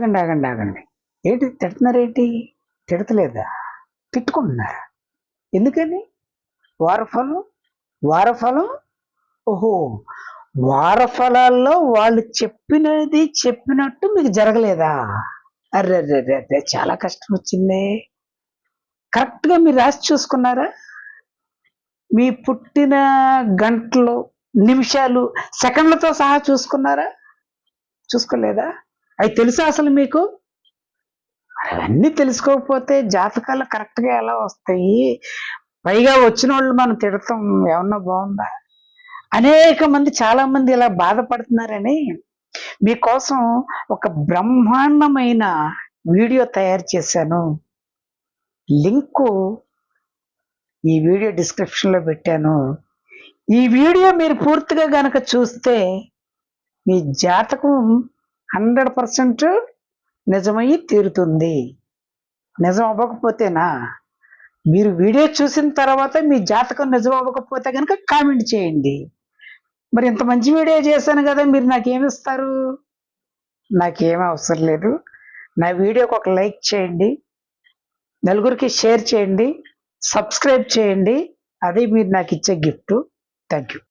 ఆగండి, ఆగండి, ఆగండి. ఏంటి తిడుతున్నారేంటి? తిడతలేదా? తిట్టుకుంటున్నారా? ఎందుకని? వారఫలం వారఫలం ఓహో! వారఫలాల్లో వాళ్ళు చెప్పినట్టు మీకు జరగలేదా? అర్రెర్రెర్రె! చాలా కష్టం వచ్చిందే. కరెక్ట్‌గా మీరు రాసి చూసుకున్నారా? మీ పుట్టిన గంటలు, నిమిషాలు, సెకండ్లతో సహా చూసుకున్నారా? చూసుకోలేదా? అయి తెలుసా అసలు మీకు? అవన్నీ తెలుసుకోకపోతే జాతకాలు కరెక్ట్‌గా ఎలా వస్తాయి? పైగా వచ్చినోళ్ళు మనం తిడతాం ఏమన్నా బావుందా? అనేక మంది చాలా మంది ఇలా బాధపడుతున్నారని మీకోసం ఒక బ్రహ్మాండమైన వీడియో తయారు చేశాను. లింకు ఈ వీడియో డిస్క్రిప్షన్‌లో పెట్టాను. ఈ వీడియో మీరు పూర్తిగా గనక చూస్తే మీ జాతకం 100% నిజమయ్యి తీరుతుంది. నిజం అవ్వకపోతేనా? మీరు వీడియో చూసిన తర్వాత మీ జాతకం నిజం అవ్వకపోతే గనక కామెంట్ చేయండి. మరి ఇంత మంచి వీడియో చేశాను గదా! మీరు నాకేమిస్తారు? నాకేమి అవసరం లేదు. నా వీడియోకి ఒక లైక్ చేయండి. నలుగురికి షేర్ చేయండి. సబ్స్క్రైబ్ చేయండి. అదే మీరు నాకిచ్చే గిఫ్టు. Thank you.